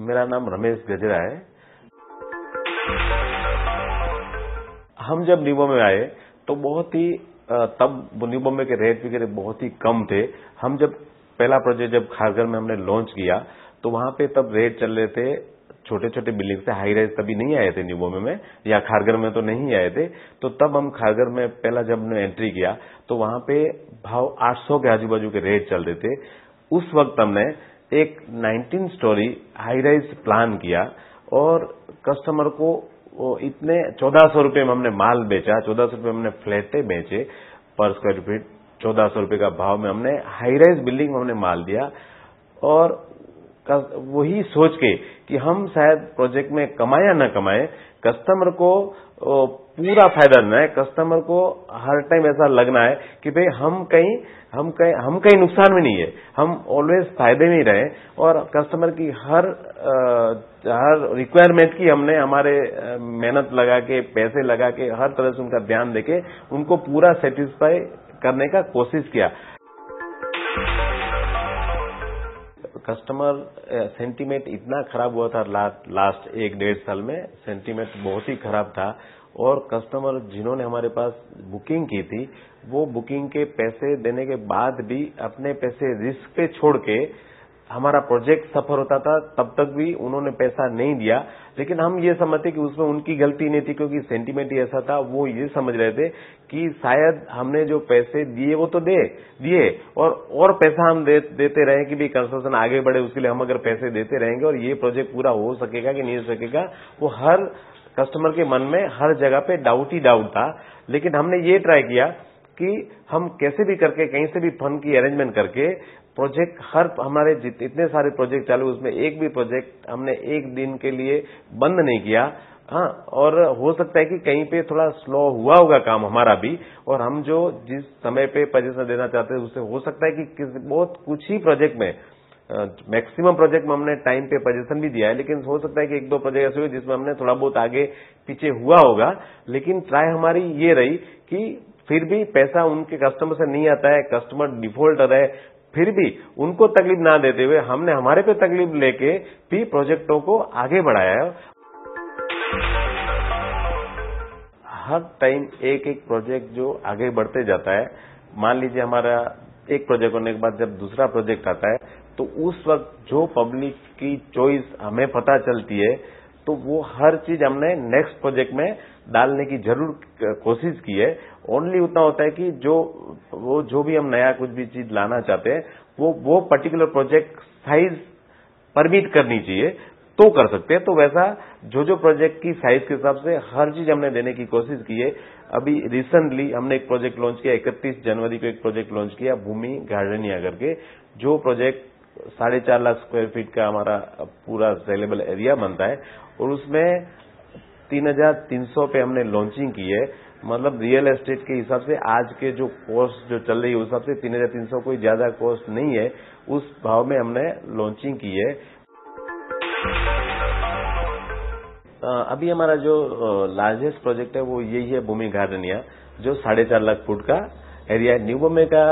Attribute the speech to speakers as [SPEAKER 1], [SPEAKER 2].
[SPEAKER 1] मेरा नाम रमेश गजरा है। हम जब न्यू बॉम्बे में आए तो बहुत ही तब न्यू बॉम्बे के रेट वगैरह बहुत ही कम थे। हम जब पहला प्रोजेक्ट जब खारघर में हमने लॉन्च किया तो वहां पे तब रेट चल रहे थे छोटे छोटे बिल्डिंग से, हाई राइज तभी नहीं आए थे न्यू बॉम्बे में, या खारघर में तो नहीं आए थे। तो तब हम खारघर में पहला जब हमने एंट्री किया तो वहां पे भाव 800 के आजू बाजू के रेट चल रहे थे। उस वक्त हमने एक 19 स्टोरी हाई राइज प्लान किया और कस्टमर को इतने 1400 रुपये में हमने माल बेचा, 1400 रुपये में हमने फ्लैटे बेचे पर स्क्वायर फीट, 1400 रुपये का भाव में हमने हाई राइज बिल्डिंग में हमने माल दिया। और वही सोच के कि हम शायद प्रोजेक्ट में कमाए या न कमाए, कस्टमर को पूरा फायदा देना है, कस्टमर को हर टाइम ऐसा लगना है कि भाई हम कहीं नुकसान में नहीं है, हम ऑलवेज फायदे में ही रहे। और कस्टमर की हर रिक्वायरमेंट की हमने हमारे मेहनत लगा के, पैसे लगा के, हर तरह से उनका ध्यान देके उनको पूरा सेटिस्फाई करने का कोशिश किया। कस्टमर सेंटीमेंट इतना खराब हुआ था लास्ट 1-1.5 साल में, सेंटीमेंट बहुत ही खराब था। और कस्टमर जिन्होंने हमारे पास बुकिंग की थी वो बुकिंग के पैसे देने के बाद भी अपने पैसे रिस्क पे छोड़ के हमारा प्रोजेक्ट सफर होता था, तब तक भी उन्होंने पैसा नहीं दिया। लेकिन हम ये समझते कि उसमें उनकी गलती नहीं थी, क्योंकि सेंटीमेंट ही ऐसा था। वो ये समझ रहे थे कि शायद हमने जो पैसे दिए वो तो दिए और पैसा हम देते रहे कि भी कंस्ट्रक्शन आगे बढ़े, उसके लिए हम अगर पैसे देते रहेंगे और ये प्रोजेक्ट पूरा हो सकेगा कि नहीं हो सकेगा, वो हर कस्टमर के मन में हर जगह पे डाउट ही डाउट था। लेकिन हमने ये ट्राई किया कि हम कैसे भी करके कहीं से भी फंड की अरेंजमेंट करके प्रोजेक्ट, हर हमारे इतने सारे प्रोजेक्ट चालू, उसमें एक भी प्रोजेक्ट हमने एक दिन के लिए बंद नहीं किया। हाँ, और हो सकता है कि कहीं पे थोड़ा स्लो हुआ होगा काम हमारा भी, और हम जो जिस समय पे पोजीशन देना चाहते हैं उससे हो सकता है कि बहुत कुछ ही प्रोजेक्ट में, मैक्सिमम प्रोजेक्ट में हमने टाइम पे पोजीशन भी दिया है, लेकिन हो सकता है कि 1-2 प्रोजेक्ट ऐसे हुए जिसमें हमने थोड़ा बहुत आगे पीछे हुआ होगा। लेकिन ट्राई हमारी ये रही कि फिर भी पैसा उनके कस्टमर से नहीं आता है, कस्टमर डिफॉल्ट रहे, फिर भी उनको तकलीफ ना देते हुए हमने हमारे पे तकलीफ लेके भी प्रोजेक्टों को आगे बढ़ाया है। हर टाइम एक प्रोजेक्ट जो आगे बढ़ते जाता है, मान लीजिए हमारा एक प्रोजेक्ट होने के बाद जब दूसरा प्रोजेक्ट आता है तो उस वक्त जो पब्लिक की चॉइस हमें पता चलती है तो वो हर चीज हमने नेक्स्ट प्रोजेक्ट में डालने की जरूर कोशिश की है। ओनली उतना होता है कि जो भी हम नया कुछ भी चीज लाना चाहते हैं वो पर्टिकुलर प्रोजेक्ट साइज परमिट करनी चाहिए तो कर सकते हैं। तो वैसा जो प्रोजेक्ट की साइज के हिसाब से हर चीज हमने देने की कोशिश की है। अभी रिसेंटली हमने एक प्रोजेक्ट लॉन्च किया, 31 जनवरी को एक प्रोजेक्ट लॉन्च किया, भूमि गार्डनिया करके, जो प्रोजेक्ट 4.5 लाख स्क्वायर फीट का हमारा पूरा सेलेबल एरिया बनता है और उसमें 3,300 पे हमने लॉन्चिंग की है। मतलब रियल एस्टेट के हिसाब से आज के जो कॉस्ट जो चल रही है उस हिसाब से 3,300 कोई ज्यादा कॉस्ट नहीं है, उस भाव में हमने लॉन्चिंग की है। अभी हमारा जो लार्जेस्ट प्रोजेक्ट है वो यही है, भूमि गार्डनिया, जो 4.5 लाख फुट का एरिया है। न्यू बॉम्बे का